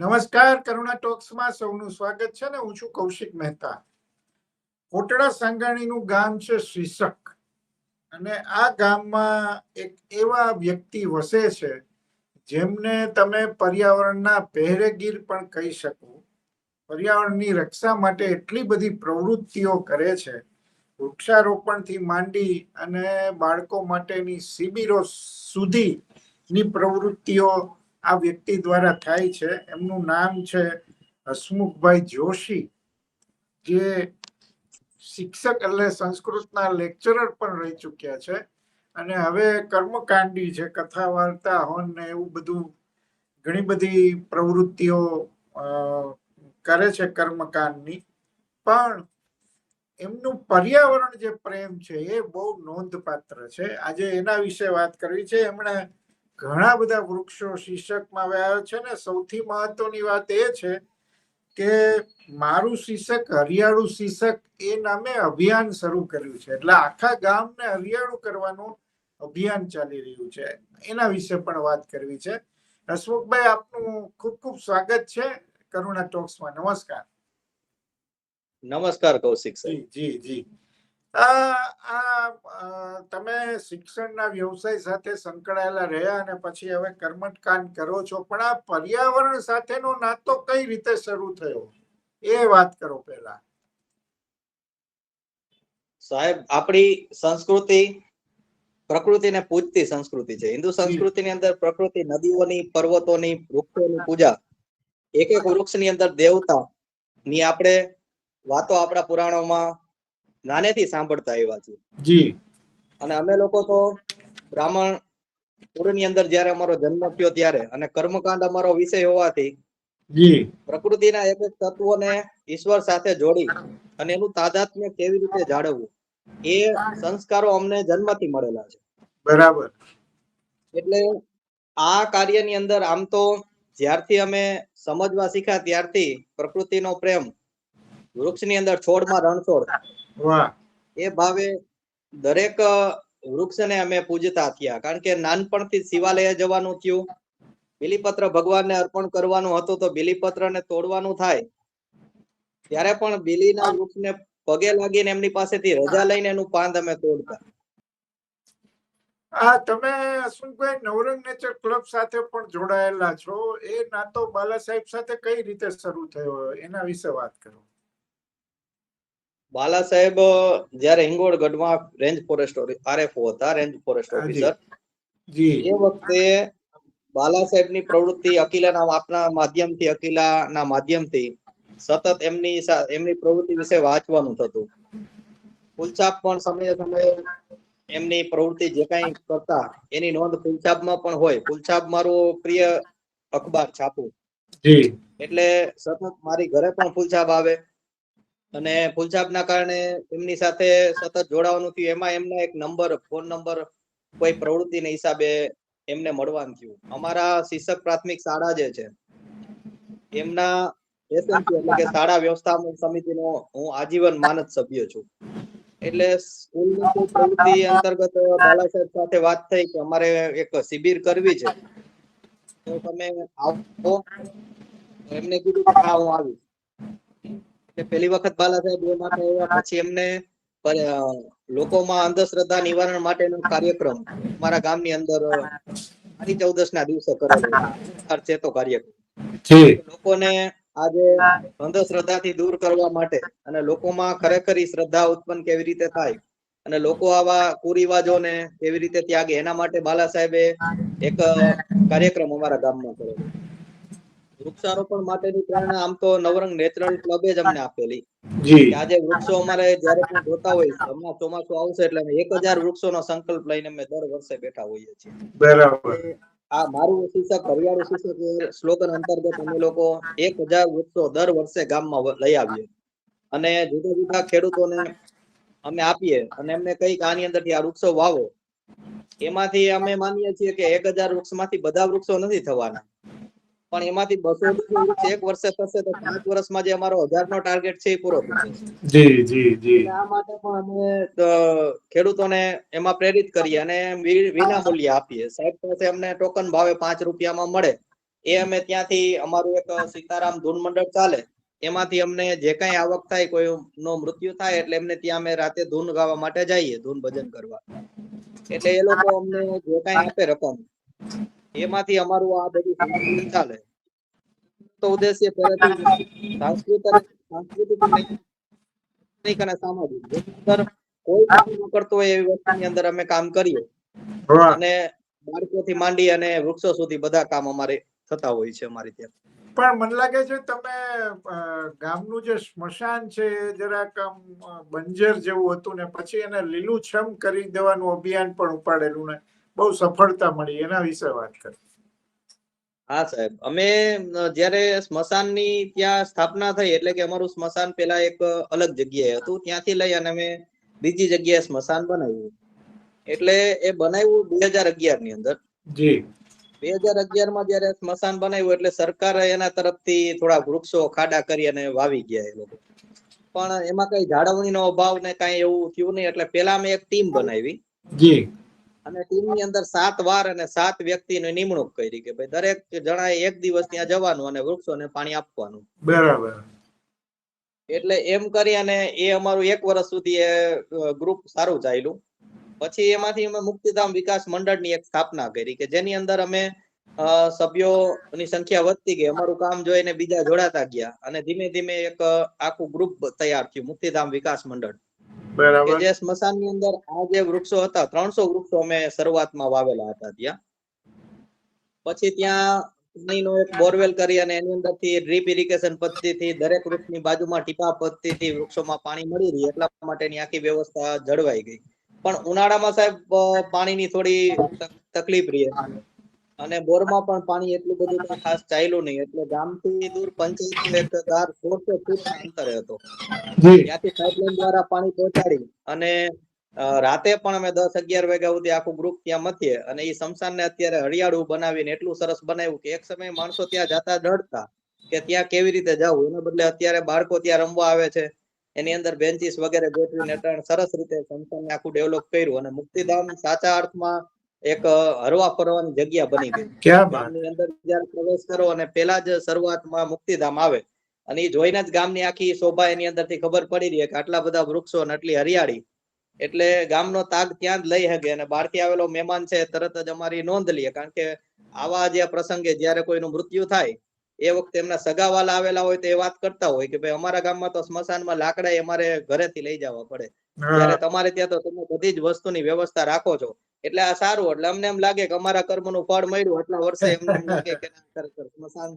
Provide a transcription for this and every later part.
નમસ્કાર, કરુણા ટોક્સમાં સૌનું સ્વાગત છે ને. હું છું કૌશિક મહેતા. કોટડા સાંગાણીનું ગામ છે શીશક, અને આ ગામમાં એક એવા વ્યક્તિ વસે છે જેમને તમે પર્યાવરણના પહેરેગીર પણ કહી શકો. પર્યાવરણની રક્ષા માટે એટલી બધી પ્રવૃત્તિઓ કરે છે, વૃક્ષારોપણથી માંડી અને બાળકો માટેની શિબિરો સુધીની પ્રવૃત્તિઓ આ વ્યક્તિ દ્વારા થાય છે. એમનું નામ છે હસમુખભાઈ જોશી, જે શિક્ષક એટલે સંસ્કૃતના લેક્ચરર પણ રહી ચૂક્યા છે, અને હવે કર્મકાંડી છે. કથા વાર્તા હોન ને એવું બધું ઘણી બધી પ્રવૃત્તિઓ કરે છે કર્મકાંડની. પણ એમનું પર્યાવરણ જે પ્રેમ છે એ બહુ નોંધપાત્ર છે. આજે એના વિશે વાત કરવી છે. એમણે ઘણા બધા વૃક્ષો શીશકમાં વાવ્યા છે ને સૌથી મહત્વની વાત એ છે કે મારું શીશક હરિયાળું શીશક એ નામે અભિયાન શરૂ કર્યું છે. એટલે આખા ગામને હરિયાળું કરવાનું અભિયાન ચાલી રહ્યું છે. એના વિશે પણ વાત કરવી છે. હસમુખભાઈ, આપનું ખૂબ ખૂબ સ્વાગત છે કરુણા ટોક્સમાં. નમસ્કાર. નમસ્કાર કૌશિક જી સાહેબ. જી જી. તમે શિક્ષણના વ્યવસાય સાથે સંકળાયેલા રહ્યા અને પછી હવે કર્મકાંડ કરો છો, પણ આ પર્યાવરણ સાથેનો નાતો કઈ રીતે શરૂ થયો એ વાત કરો પહેલા. સાહેબ, આપણી સંસ્કૃતિ પ્રકૃતિને પૂજતી સંસ્કૃતિ છે. હિન્દુ સંસ્કૃતિની અંદર પ્રકૃતિ, નદીઓની, પર્વતોની, વૃક્ષોની પૂજા, એક એક વૃક્ષની અંદર દેવતા ની આપણે વાતો આપણા પુરાણોમાં નાનેથી સાંભળતા આવ્યા છીએ. જી. અને અમે લોકો તો બ્રાહ્મણ કુળની અંદર જયારે અમારો જન્મ થયો ત્યારે, અને કર્મકાંડ અમારો વિષય હોવાથી જી, પ્રકૃતિના એક એક તત્વોને ઈશ્વર સાથે જોડી અને એનું તાદાત્મ્ય કેવી રીતે જાળવવું, એ સંસ્કારો અમને જન્મથી મળેલા છે. બરાબર. એટલે આ કાર્યની અંદર આમ તો જ્યારથી અમે સમજવા શીખ્યા ત્યારથી પ્રકૃતિનો પ્રેમ, વૃક્ષની અંદર છોડમાં રણછોડ, વાહ, એ ભાવે દરેક વૃક્ષને અમે પૂજતા થયા. કારણ કે નાનપણથી શિવાલય જવાનું થયું, બિલીપત્ર ભગવાનને અર્પણ કરવાનું હતું, તો બિલીપત્રને તોડવાનું થાય ત્યારે પણ બિલીના વૃક્ષને પગે લાગીને એમની પાસેથી રજા લઈને એનું પાંદ અમે તોડતા. તમે હસમુખભાઈ નવરંગ નેચર ક્લબ સાથે પણ જોડાયેલા છો. એ નાતો બાલા સાહેબ સાથે કઈ રીતે શરૂ થયો એના વિશે વાત કરો. બાલા સાહેબ જયારે હિંગોળગઢમાં રેન્જ ફોરેસ્ટ આરએફઓ હતા, રેન્જ ફોરેસ્ટ ઓફિસર, એ વખતે બાલા સાહેબની પ્રવૃત્તિ અકીલાના આપના માધ્યમથી, અકીલાના માધ્યમથી સતત એમની પ્રવૃત્તિ વિશે વાંચવાનું થતું. ફૂલછાપ પણ સમયે સમયે એમની પ્રવૃત્તિ જે કઈ કરતા એની નોંધ ફૂલછાપમાં પણ હોય. ફૂલછાપ મારું પ્રિય અખબાર છાપું, એટલે સતત મારી ઘરે પણ ફૂલછાપ આવે, અને ફૂલછાપના કારણે એમની સાથે સતત જોડાવાનું થયું. એમાં એમના એક નંબર, ફોન નંબર કોઈ પ્રવૃત્તિના હિસાબે એમને મળવાનું થયું. અમારા શિક્ષક પ્રાથમિક શાળા જે છે એમના એસએમસી એટલે કે શાળા વ્યવસ્થાપન સમિતિનો હું આજીવન માનદ સભ્ય છું. એટલે સ્કૂલની કોઈ પ્રવૃત્તિ અંતર્ગત બાલા સાહેબ સાથે વાત થઈ કે અમારે એક શિબિર કરવી છે, તો તમે આવો. એમને કીધું કે હા, હું આવીશ. પહેલી વખત બાલા સાહેબ એ માટે આવ્યા. પછી એમને લોકોમાં અંધશ્રદ્ધા નિવારણ માટેનો કાર્યક્રમ અમારા ગામની અંદર કાળી ચૌદસના દિવસે કરેલો. ચેતો કાર્યક્રમ લોકોને આજે અંધશ્રદ્ધાથી દૂર કરવા માટે, અને લોકોમાં ખરેખર શ્રદ્ધા ઉત્પન્ન કેવી રીતે થાય, અને લોકો આવા કુરિવાજોને કેવી રીતે ત્યાગે, એના માટે બાલા સાહેબે એક કાર્યક્રમ અમારા ગામમાં કરેલો. વૃક્ષારોપણ માટેની પ્રેરણા આમ તો નવરંગ નેચરલ ક્લબે જ અમને આપેલી. આજે વૃક્ષો અમારે જયારે પણ જોતા હોય, હમણાં ચોમાસું આવશે એટલે 1000 વૃક્ષોનો સંકલ્પ લઈને અમે દર વર્ષે બેઠા હોઈએ છીએ. બરાબર. આ મારું શીર્ષક હરિયાળું શીર્ષક સ્લોગન અંતર્ગત અમે લોકો 1000 વૃક્ષો દર વર્ષે ગામમાં લઈ આવીએ, અને જુદા જુદા ખેડૂતોને અમે આપીએ, અને એમને કઈક આની અંદરથી આ વૃક્ષો વાવો. એમાંથી અમે માનીએ છીએ કે 1000 વૃક્ષમાંથી બધા વૃક્ષો નથી થવાના, પણ એમાંથી 200 વૃક્ષ એક વર્ષે થશે તો 5 વર્ષમાં જે અમારો 1000 નો ટાર્ગેટ છે એ પૂરો થઈ જશે. જી જી જી. આ માટે પણ અમે ખેડૂતોને એમાં પ્રેરિત કરીએ અને વિના મૂલ્યે આપીએ. સાહેબ પાસે અમને ટોકન ભાવે 5 રૂપિયામાં મળે, એ અમે ત્યાંથી અમારું એક સીતારામ ધૂન મંડળ ચાલે, એમાંથી અમને જે કઈ આવક થાય, કોઈ નો મૃત્યુ થાય એટલે એમને ત્યાં અમે રાતે ધૂન ગાવા માટે જઈએ, ધૂન ભજન કરવા. એટલે એ લોકો અમને જે કઈ આપે રકમ, એમાંથી અમારું આ બધું સંચાલન ચાલે. તો ઉદ્દેશ્ય પહેલાથી સાંસ્કૃતિક અને સામાજિક કોઈ કામ ન કરતો હોય એવી વસ્તુની અંદર અમે કામ કરીએ, અને બાળકોથી માંડી અને વૃક્ષો સુધી બધા કામ અમારે થતા હોય છે અમારી ત્યાં. પણ મને લાગે છે તમે ગામનું જે સ્મશાન છે એ જરાક બંજર જેવું હતું ને પછી એને લીલુંછમ કરી દેવાનું અભિયાન પણ ઉપાડેલું ને બહુ સફળતા મળી, એના વિશે વાત કરી. હા સાહેબ, અમે જયારે સ્મશાનની ત્યાં સ્થાપના થઈ એટલે કે અમારું સ્મશાન પેલા એક અલગ જગ્યાએ હતું, ત્યાંથી લઈ અને અમે બીજી જગ્યાએ સ્મશાન બનાવ્યું. એટલે એ બનાવ્યું 2011 ની અંદર. જી 2011 માં જયારે સ્મશાન બનાવ્યું એટલે સરકારે એના તરફથી થોડા વૃક્ષો ખાડા કરી અને વાવી ગયા એ લોકો, પણ એમાં કઈ જાળવણીનો અભાવ ને કઈ એવું થયું નહીં. એટલે પેલા અમે એક ટીમ બનાવી, જી, અને ટીમની અંદર 7 વાર અને 7 વ્યક્તિની નિમણૂક કરી કે ભાઈ દરેક જણાએ એક દિવસ ત્યાં જવાનું અને વૃક્ષોને પાણી આપવાનું. બરાબર. એટલે એમ કરી અને એ અમારું 1 વર્ષ સુધી એ ગ્રુપ સારું ચાલ્યું. પછી એમાંથી અમે મુક્તિધામ વિકાસ મંડળની એક સ્થાપના કરી કે જેની અંદર અમે સભ્યોની સંખ્યા વધતી ગઈ, અમારું કામ જોઈને બીજા જોડાતા ગયા, અને ધીમે ધીમે એક આખું ગ્રુપ તૈયાર થયું, મુક્તિધામ વિકાસ મંડળ. કે જે સ્મશાનની અંદર આ જે વૃક્ષો હતા, 300 વૃક્ષો અમે શરૂઆતમાં વાવેલા હતા ત્યાં. પછી ત્યાં પાણીનો એક બોરવેલ કરી અને એની અંદરથી ડ્રીપ ઇરિગેશન પદ્ધતિથી દરેક વૃક્ષની બાજુમાં ટીપા પદ્ધતિથી વૃક્ષોમાં પાણી મળી રહે એટલા માટેની આખી વ્યવસ્થા જળવાઈ ગઈ. પણ ઉનાળામાં સાહેબ પાણીની થોડી તકલીફ રહી, અને બોરમાં પણ પાણી એટલું બધું કઈ ખાસ ચાલ્યું નહીં. એટલે ગામથી દૂર પંચાયતનો એક ગાર 100 ફૂટના અંતરે હતો, ત્યાંથી પાઇપલાઇન દ્વારા પાણી પહોંચાડી અને રાતે પણ અમે 10-11 વાગ્યા સુધી આખું ગ્રુપ ત્યાં મથીએ, અને એ સ્મશાનને અત્યારે હરિયાળું બનાવીને એટલું સરસ બનાવ્યું કે એક સમયે માણસો ત્યાં જતા ડરતા કે ત્યાં કેવી રીતે જવું, એના બદલે અત્યારે બાળકો ત્યાં રમવા આવે છે, એની અંદર બેન્ચીસ વગેરે ગોઠવીને સરસ રીતે સ્મશાનને આખું ડેવલપ કર્યું, અને મુક્તિધામ સાચા અર્થમાં એક હરવા ફરવાની જગ્યા બની ગઈ. ગામની અંદર જયારે પ્રવેશ કરો અને પેલા જ શરૂઆતમાં મુક્તિધામ આવે, અને એ જોઈને જ ગામની આખી શોભા એની અંદરથી ખબર પડી રહી કે આટલા બધા વૃક્ષો અને આટલી હરિયાળી, એટલે ગામનો તાગ ત્યાં જ લઈ શકે, અને બહારથી આવેલો મહેમાન છે તરત જ અમારી નોંધ લઈએ. કારણ કે આવા જે પ્રસંગે જયારે કોઈનું મૃત્યુ થાય એ વખતે એમના સગાવાલા આવેલા હોય તો એ વાત કરતા હોય કે ભાઈ અમારા ગામમાં તો સ્મશાનમાં લાકડા અમારે ઘરેથી લઈ જવા પડે, ત્યારે તમારે ત્યાં તો તમે બધી જ વસ્તુની વ્યવસ્થા રાખો છો, એટલે આ સારું. એટલે અમને એમ લાગે કે અમારા કર્મનું ફળ મળ્યું, એટલા વર્ષે એમને એમ લાગે કે સ્મશાન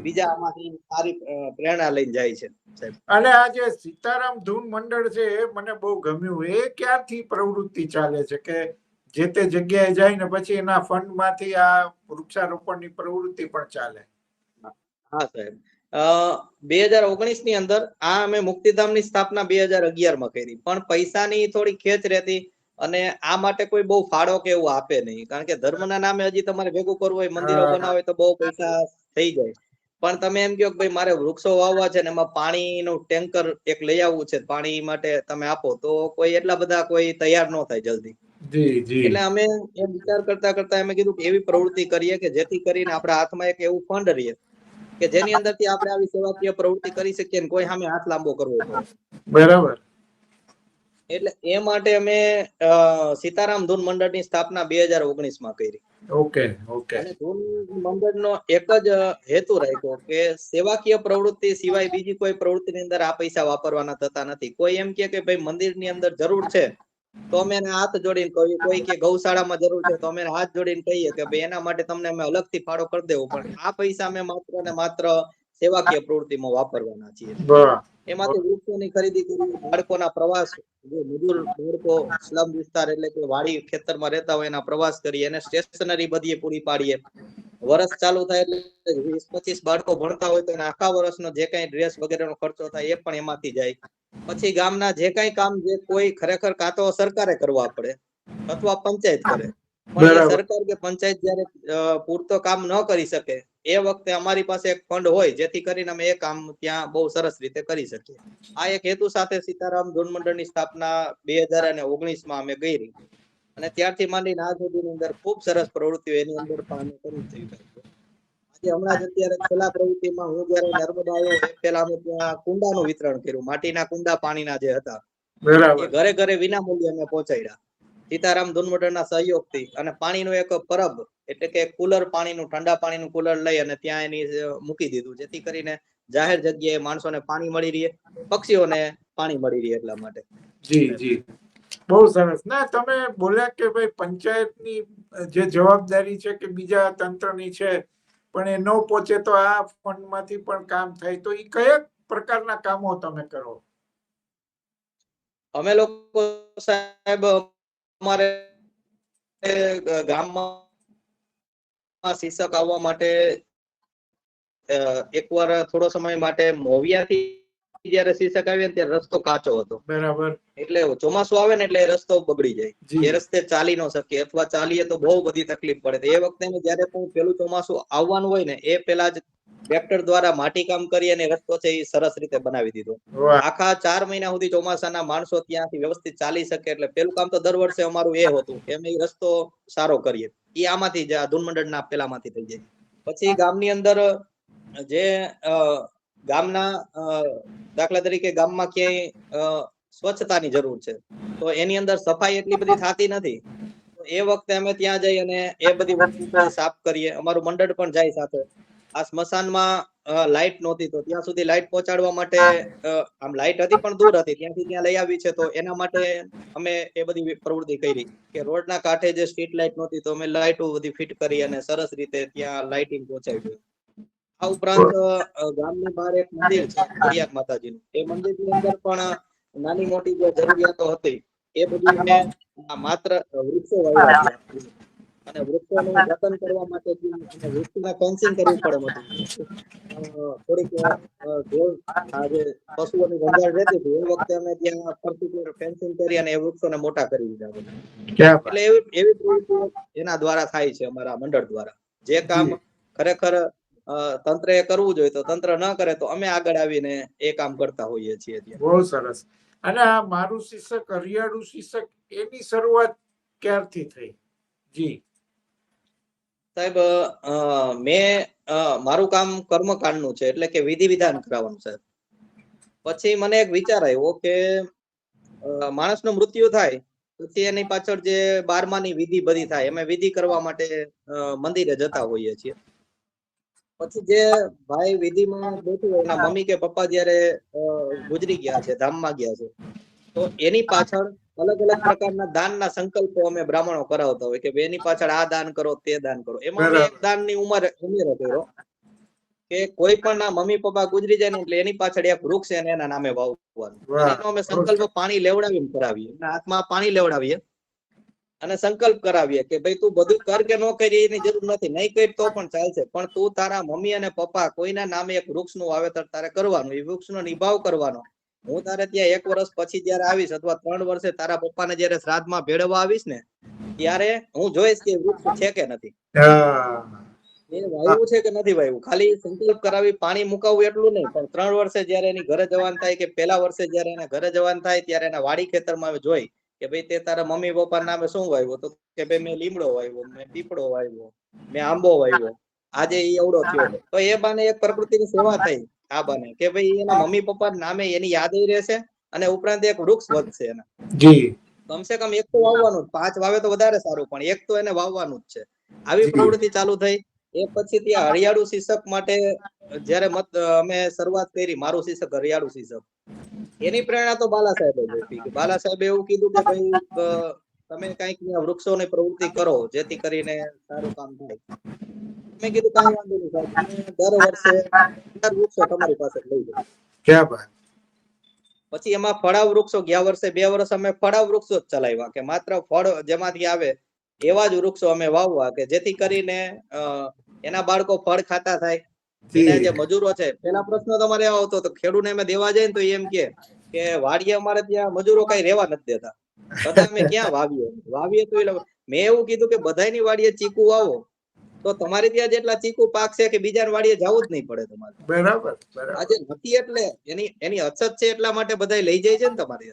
બીજા આમાંથી સારી પ્રેરણા લઈને જાય છે સાહેબ. અને આ જે સીતારામ ધૂન મંડળ છે એ મને બહુ ગમ્યું. એ ક્યાંથી પ્રવૃત્તિ ચાલે છે કે જે તે જગ્યાએ જાય ને પછી એના ફંડ માંથી આ વૃક્ષારોપણની પ્રવૃત્તિ પણ ચાલે? હા સાહેબ, 2019 ની અંદર આ અમે મુક્તિધામની સ્થાપના 2011 માં કરી, પણ પૈસાની થોડી ખેંચ રહેતી, અને આ માટે કોઈ બહુ ફાળો કે એવું આપે નહીં. કારણ કે ધર્મના નામે હજી તમારે ભેગું કરવું હોય, મંદિરો બનાવવા હોય તો બહુ પૈસા થઈ જાય. પણ તમે એમ કહો કે ભાઈ મારે વૃક્ષો વાવવા છે ને એમાં પાણીનું ટેન્કર એક લઈ આવવું છે, પાણી માટે તમે આપો, તો કોઈ એટલા બધા કોઈ તૈયાર ન થાય જલ્દી. એટલે અમે એ વિચાર કરતા કરતા અમે કીધું કે એવી પ્રવૃત્તિ કરીએ કે જેથી કરીને આપણા હાથમાં એક એવું ફંડ રહીએ કે જેની અંદરથી આપણે આવી સેવાકીય પ્રવૃત્તિ કરી શકીએ ને કોઈ સામે હાથ લાંબો કરવો પડે. બરાબર. એટલે એ માટે અમે સીતારામ ધૂન મંડળની સ્થાપના 2019 માં કરી. ઓકે. અને ધૂન મંડળનો એક જ હેતુ રાખ્યો કે સેવાકીય પ્રવૃત્તિ સિવાય બીજી કોઈ પ્રવૃત્તિની અંદર આ પૈસા વાપરવાના થતા નથી. કોઈ એમ કે ભાઈ મંદિરની અંદર જરૂર છે તો અમે એને હાથ જોડીને કહીએ, કોઈ કે ગૌશાળામાં જરૂર છે તો અમે હાથ જોડીને કહીએ કે ભાઈ એના માટે તમને અમે અલગથી ફાળો કરી દેવો, પણ આ પૈસા અમે માત્ર ને માત્ર સેવાકીય પ્રવૃત્તિમાં વાપરવાના છીએ. એમાંથી વૃક્ષોની ખરીદી કરી, બાળકોના પ્રવાસ, જે મજૂર બાળકો સ્લમ વિસ્તાર એટલે કે વાડી ખેતરમાં રહેતા હોય એના પ્રવાસ કરી, એને સ્ટેશનરી બધી પૂરી પાડીએ. વર્ષ ચાલુ થાય એટલે 20-25 બાળકો ભણતા હોય તો એના આખા વર્ષનો જે કઈ ડ્રેસ વગેરેનો ખર્ચો થાય એ પણ એમાંથી જાય. પછી ગામના જે કઈ કામ જે કોઈ ખરેખર કાં તો સરકારે કરવા પડે અથવા પંચાયત કરે, પણ એ સરકાર કે પંચાયત જયારે પૂરતો કામ ન કરી શકે એ વખતે અમારી પાસે એક ફંડ હોય જેથી કરીને અમે એ કામ ત્યાં બહુ સરસ રીતે કરી શકીએ. આ એક હેતુ સાથે સીતારામ ધૂન મંડળની સ્થાપના 2019 માં અમે કરી, અને ત્યારથી માંડીને આજ સુધીની અંદર ખૂબ સરસ પ્રવૃત્તિઓ એની અંદર પણ અમે કરી છે. હમણાં જ અત્યારે છેલ્લા પ્રવૃત્તિમાં હું જયારે નર્મદા આવ્યો એ પહેલા અમે ત્યાં કુંડાનું વિતરણ કર્યું, માટીના કુંડા પાણીના જે હતા એ બરાબર. ઘરે ઘરે વિના મૂલ્યે અમે પહોંચાડ્યા સીતારામ ધૂન મંડળના સહયોગથી. અને પાણીનું એક પરબ એટલે કે કુલર પાણીનું, ઠંડા પાણીનું કુલર લઈ અને ત્યાં એની મૂકી દીધું, જેથી કરીને જાહેર જગ્યાએ માણસોને પાણી મળી રહે, પક્ષીઓને પાણી મળી રહે એટલા માટે. જી જી, બહુ સરસ. ના, તમે બોલ્યા કે ભાઈ પંચાયતની જે જવાબદારી છે કે બીજા તંત્રની છે, પણ એ ન પહોંચે તો આ ફંડમાંથી પણ કામ થાય, તો એ કયા પ્રકારના કામો તમે કરો? અમે લોકો સાહેબ અમારે ગામમાં શિક્ષક આવવા માટે એકવાર થોડો સમય માટે મોવિયાથી જયારે શિક્ષક આવ્યા ત્યારે રસ્તો કાચો હતો. બરાબર. એટલે ચોમાસું આવે ને એટલે રસ્તો બગડી જાય, એ રસ્તે ચાલી ન શકીએ, અથવા ચાલીએ તો બહુ બધી તકલીફ પડે. એ વખતે જયારે પેલું ચોમાસું આવવાનું હોય ને એ પેલા જ ટ્રેક્ટર દ્વારા માટીકામ કરી અને રસ્તો છે એ સરસ રીતે બનાવી દીધો. આખા 4 મહિના સુધી ચોમાસાના માણસો ત્યાંથી વ્યવસ્થિત ચાલી શકે. એટલે પેલું કામ તો દર વર્ષે અમારું એ હતું કે અમે રસ્તો સારો કરીએ. એ આમાંથી જ ધૂન મંડળના પેલામાંથી થઈ જાય. પછી ગામની અંદર જે ગામના દાખલા તરીકે ગામમાં ક્યાંય સ્વચ્છતાની જરૂર છે તો એની અંદર સફાઈ એટલી બધી થતી નથી, એ વખતે અમે ત્યાં જઈ અને એ બધી વસ્તુ સાફ કરીએ. અમારું મંડળ પણ જાય સાથે. આ સ્મશાનમાં લાઈટ નહોતી તો ત્યાં સુધી લાઈટ પહોંચાડવા માટે, આમ લાઈટ હતી પણ દૂર હતી, ત્યાંથી ત્યાં લઈ આવી છે, તો એના માટે અમે એ બધી પ્રવૃત્તિ કરી કે રોડના કાંઠે જે સ્ટ્રીટ લાઈટ નહોતી તો અમે લાઈટો બધી ફિટ કરી અને સરસ રીતે ત્યાં લાઇટિંગ પહોંચાડ્યું. આ ઉપરાંત ગામની બહાર એક મંદિર છે ખડિયાર માતાજીનું, એ મંદિરની અંદર પણ નાની મોટી જે જરૂરિયાતો હતી એ બધી અમે માત્ર વૃક્ષો વાવ્યા છે અને વૃક્ષોનું જતન કરવા માટે વૃક્ષના ફેન્સિંગ કરવું પડે હતું. થોડીક જે પશુઓની ગંજાળ રહેતી હતી એ વખતે અમે ત્યાં પર્ટિક્યુલર ફેન્સિંગ કરી અને એ વૃક્ષોને મોટા કરી દીધા બધા. એટલે એવી પ્રવૃત્તિઓ એના દ્વારા થાય છે અમારા મંડળ દ્વારા. જે કામ ખરેખર તંત્રએ કરવું જોઈએ તો તંત્ર ન કરે તો અમે આગળ આવીને એ કામ કરતા હોઈએ છીએ. બહુ સરસ. અને આ મારું શિક્ષક, હરિયાળું શિક્ષક, એની શરૂઆત ક્યારથી થઈ? જી સાહેબ, મેં મારું કામ કર્મકાંડનું છે, એટલે કે વિધિ વિધાન કરાવવાનું છે. પછી મને એક વિચાર આવ્યો કે માણસનું મૃત્યુ થાય પછી એની પાછળ જે 12માની વિધિ બધી થાય, અમે વિધિ કરવા માટે મંદિરે જતા હોઈએ છીએ. પછી જે ભાઈ વિધિમાં બેઠું હોય એના મમ્મી કે પપ્પા જયારે ગુજરી ગયા છે, ધામમાં ગયા છે, તો એની પાછળ અલગ અલગ પ્રકારના દાનના સંકલ્પો અમે બ્રાહ્મણો કરાવતા હોય કે એની પાછળ આ દાન કરો, તે દાન કરો. એમાં એક દાનની ઉમેરો કર્યો કે કોઈ પણ ના મમ્મી પપ્પા ગુજરી જાય ને એટલે એની પાછળ એક વૃક્ષ એના નામે વાવવાનું. એનો અમે સંકલ્પ પાણી લેવડાવીને કરાવીએ, હાથમાં પાણી લેવડાવીએ અને સંકલ્પ કરાવીએ કે ભાઈ તું બધું કર કે ન કરી એની જરૂર નથી, નહીં કરી તો પણ ચાલશે, પણ તું તારા મમ્મી અને પપ્પા કોઈના નામે એક વૃક્ષનું વાવેતર તારે કરવાનું, એ વૃક્ષનો નિભાવ કરવાનો. હું તારે ત્યાં 1 વર્ષ પછી જયારે આવીશ અથવા 3 વર્ષે તારા પપ્પાને જયારે શ્રાદ્ધમાં ભેળવવા આવીશ ને ત્યારે હું જોઈશ કે વૃક્ષ છે કે નથી, એ વાવ્યું છે કે નથી વાવ્યું. ખાલી સંકલ્પ કરાવી પાણી મુકાવવું એટલું નહીં, પણ 3 વર્ષે જયારે એની ઘરે જવાન થાય કે પહેલા વર્ષે જયારે એને ઘરે જવાન થાય ત્યારે એના વાડી ખેતરમાં જોઈ કે ભાઈ તે તારા મમ્મી પપ્પા નામે શું વાવ્યું? તો કે ભાઈ મેં લીમડો વાવ્યો, મેં પીપળો વાવ્યો, મેં આંબો વાવ્યો, આજે એ એવડો થયો. તો એ બાને એક પ્રકૃતિની સેવા થઈ આ બાને કે ભાઈ એના મમ્મી પપ્પા નામે એની યાદ રહેશે અને ઉપરાંત એક વૃક્ષ વધશે એના. કમસે કમ એક તો વાવવાનું, 5 વાવે તો વધારે સારું, પણ એક તો એને વાવવાનું જ છે. આવી પ્રવૃત્તિ ચાલુ થઈ. એ પછી ત્યાં હરિયાળુ શિક્ષક માટે જયારે અમે શરૂઆત કરી, મારું શિક્ષક હરિયાળુ શિક્ષક, એની પ્રેરણા તો બાલા સાહેબે જ હતી કે બાલા સાહેબે એવું કીધું કે ભાઈ તમે કઈક વૃક્ષોની પ્રવૃત્તિ કરો જેથી કરીને સારું કામ થાય. મેં કીધું કઈ વાંધો નહીં સાહેબ, દર વર્ષે 4 વૃક્ષો તમારી પાસે લઈ જાઉં. પછી એમાં ફળાવ વૃક્ષો, ગયા વર્ષે 2 વર્ષ અમે ફળાવ વૃક્ષો જ ચલાવ્યા કે માત્ર ફળ જેમાંથી આવે એવા જ વૃક્ષો અમે વાવવા કે જેથી કરીને એના બાળકો ફળ ખાતા થાય. એના જે મજૂરો છે, પેલા પ્રશ્ન તમારે એવો આવતો તો ખેડૂતને અમે દેવા જાય ને તો એમ કે વાડીએ અમારે ત્યાં મજૂરો કઈ રહેવા નથી દેતા, બધા અમે ક્યાં વાવીએ તો મેં એવું કીધું કે બધાની વાડીએ ચીકુ વાવો તો તમારે ત્યાં જેટલા ચીકુ પાક છે કે બીજા વાડીએ જવું જ નહીં પડે તમારે. બરાબર. આજે નથી એટલે એની અછત છે એટલા માટે બધા લઈ જાય છે ને તમારે,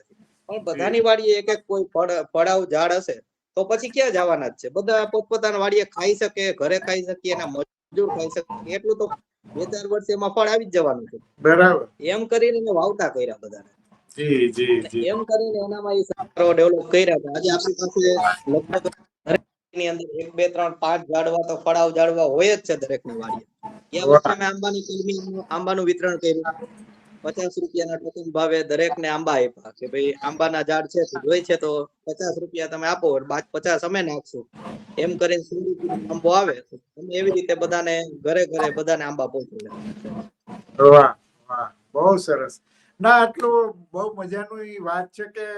પણ બધાની વાડીએ એક એક કોઈ ફળાવ ઝાડ હશે તો પછી ક્યાં જવાના જ છે? બધા પોતપોતાના વાડીએ ખાઈ શકે, ઘરે ખાઈ શકીએ, એના મંજૂર થઈ શકે એટલું તો 2-4 વર્ષ એમાં ફળ આવી જ જવાનું છે. બરાબર. એમ કરીને મેં વાવટા કર્યા બધાને. જી જી જી. એમ કરીને એનામાં એ સારો ડેવલપ કર્યા હતા. આજે આપણી પાસે લગભગ દરેકની અંદર 1, 2, 3, 5 ઝાડવા તો ફળાવ ઝાડવા હોય જ છે દરેકની વાડીએ. ગયા વર્ષે મેં આંબાનું વિતરણ કર્યું. 50 રૂપિયાના ટોકન ભાવે દરેકને આંબા આપ્યા કે ભાઈ આંબાના ઝાડ છે જોઈ છે તો 50 રૂપિયા તમે આપો, બાકી 50 અમે નાખશું. એમ કરીને 100 રૂપિયાનો આંબો આવે તમે એવી રીતે બધાને ઘરે ઘરે બધાને આંબા પહોંચાડે. વાહ વાહ, બહુ સરસ. ના, આટલું બહુ મજાની વાત છે કે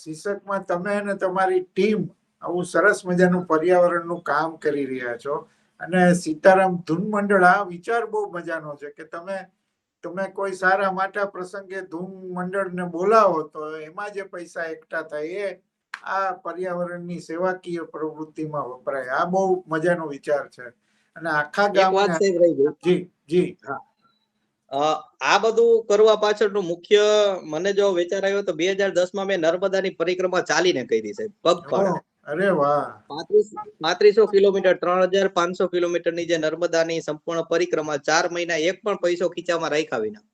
શીર્ષકમાં તમે અને તમારી ટીમ આવું સરસ મજાનું પર્યાવરણનું કામ કરી રહ્યા છો. અને સીતારામ ધૂન મંડળ, આ વિચાર બહુ મજાનો છે કે તમે કોઈ સારા માટા પ્રસંગે ધૂન મંડળને બોલાવો તો એમાં જે પૈસા એકઠા થાય એ આ પર્યાવરણની સેવાકીય પ્રવૃત્તિમાં વપરાય. આ બહુ મજાનો વિચાર છે. અને આખા ગામમાં જી જી આ બધું કરવા પાછળનું મુખ્ય મને જો વિચાર આવ્યો તો 2010માં મેં નર્મદાની પરિક્રમા ચાલીને કરી છે, પગપાળા. અરે વાહ. 3500 કિલોમીટર, 3500 કિલોમીટરની જે નર્મદાની સંપૂર્ણ પરિક્રમા 4 મહિના એક પણ પૈસો ખીચામાં રાખ્યા વિના,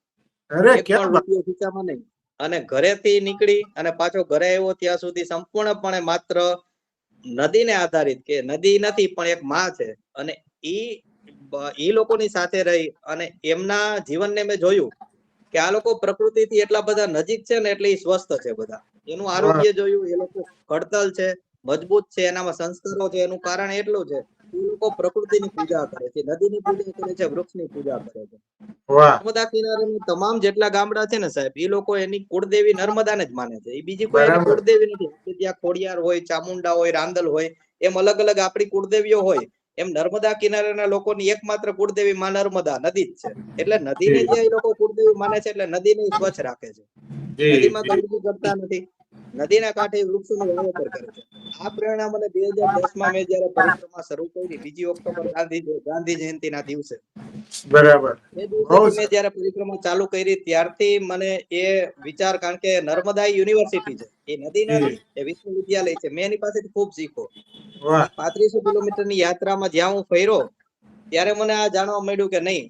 એક પણ રૂપિયો ખીચામાં નહીં. અને ઘરેથી નીકળી અને પાછો ઘરે આવ્યો ત્યાં સુધી સંપૂર્ણપણે માત્ર નદીને આધારિત, કે નદી નથી પણ એક માં છે અને ઈ લોકોની સાથે રહી અને એમના જીવનને મેં જોયું કે આ લોકો પ્રકૃતિથી એટલા બધા નજીક છે ને એટલે સ્વસ્થ છે બધા. એનું આરોગ્ય જોયું, એ લોકો ખડતલ છે, મજબૂત છે, એનામાં સંસ્કારો છે. એનું કારણ એટલું છે એ લોકો પ્રકૃતિની પૂજા કરે છે, નદીની પૂજા કરે છે, વૃક્ષની પૂજા કરે છે. નર્મદા કિનારેના તમામ જેટલા ગામડા છે ને સાહેબ, એ લોકો એની કુળદેવી નર્મદાને જ માને છે. એ બીજી કોઈ એની કુળદેવી નથી. ત્યાં ખોડિયાર હોય, ચામુંડા હોય, રાંદલ હોય, એમ અલગ અલગ આપણી કુળદેવીઓ હોય, એમ નર્મદા કિનારેના લોકોની એકમાત્ર કુળદેવી માં નર્મદા નદી જ છે. એટલે નદીને જે એ લોકો કુળદેવી માને છે એટલે નદીને સ્વચ્છ રાખે છે. નદીમાં ગંદકી કરતા નથી, નદીના કાંઠે વૃક્ષોનું વાવેતર કરે છે. આ પ્રેરણા મને 2010માં મેં જયારે પરિક્રમા શરૂ કરી, 2 ઓક્ટોબર ગાંધી જયંતિના દિવસે, બરાબર, એ દિવસે મેં જયારે પરિક્રમા ચાલુ કરી ત્યારથી મને એ વિચાર, કારણ કે નર્મદા યુનિવર્સિટી છે, એ નદી નથી, એ વિશ્વવિદ્યાલય છે. મેં એની પાસેથી ખૂબ શીખો. 3500 કિલોમીટરની યાત્રામાં જ્યાં હું ફર્યો ત્યારે મને આ જાણવા મળ્યું કે નહીં,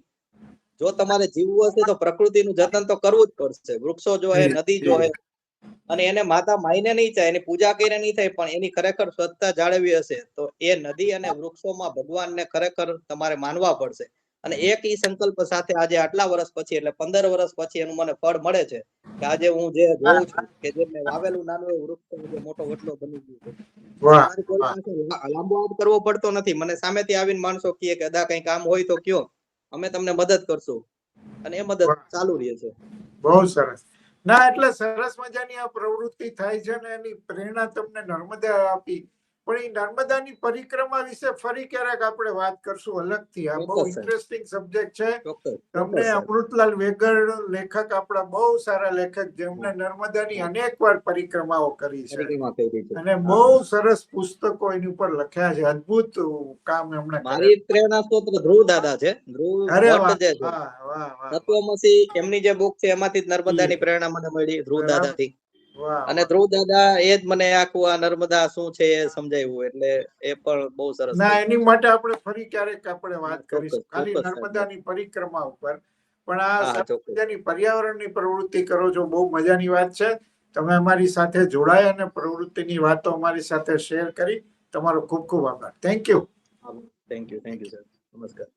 જો તમારે જીવવું હશે તો પ્રકૃતિનું જતન તો કરવું જ પડશે. વૃક્ષો જો હે, નદી જો હે, અને એને માતા માઈને નહીં થાય, એની પૂજા કરીને નહીં થાય, પણ એની ખરેખર સ્વચ્છતા જાળવી હશે તો એ નદી અને વૃક્ષોમાં ભગવાનને ખરેખર તમારે માનવા પડશે. અને એક ઈ સંકલ્પ સાથે આજે આટલા વર્ષ પછી, એટલે 15 વર્ષ પછી એનું મને ફળ મળે છે કે આજે હું જે જોઉં છું કે જે મેં વાવેલું નાનું એવું વૃક્ષ મોટો વડલો બની ગયું છે. મારે કોઈ પાસે લાંબો હાથ કરવો પડતો નથી. મને સામેથી આવીને માણસો કહે કે અદા કઈ કામ હોય તો કયો, અમે તમને મદદ કરશું, અને એ મદદ ચાલુ રહે છે. બહુ સરસ. ના, એટલે સરસ મજાની આ પ્રવૃત્તિ થાય છે ને એની પ્રેરણા તમને નર્મદા આપી. પણ એ નર્મદાની પરિક્રમા વિશે ફરી ક્યારેક આપણે વાત કરશું અલગથી. આ બહુ ઇન્ટરેસ્ટિંગ સબ્જેક્ટ છે. તમને અમૃતલાલ વેગડ, લેખક, આપણા બહુ સારા લેખક, જેમને નર્મદાની અનેક વાર પરિક્રમાઓ કરી છે અને બહુ સરસ પુસ્તકો એની ઉપર લખ્યા છે. અદ્ભુત કામ એમણે કર્યું. મારી પ્રેરણા સ્ત્રોત ધ્રુવ દાદા છે. ધ્રુવ ભટ્ટ જે છે, તત્વમસી, એમની જે બુક છે એમાંથી જ નર્મદાની પ્રેરણા મને મળી, ધ્રુવ દાદાથી. અને ધ્રુવ દાદા એ જ મને આખું આ નર્મદા શું છે એ સમજાવ્યું. એટલે એ પણ બહુ સરસ. ના, એની માટે આપણે ફરી ક્યારેક આપણે વાત કરીશું, ખાલી નર્મદાની પરિક્રમા ઉપર. પણ આ પર્યાવરણની પ્રવૃત્તિ કરો છો, બહુ મજાની વાત છે. તમે અમારી સાથે જોડાયા અને પ્રવૃત્તિની વાતો અમારી સાથે શેર કરી. તમારો ખૂબ ખૂબ આભાર. Thank you. Thank you sir. નમસ્કાર.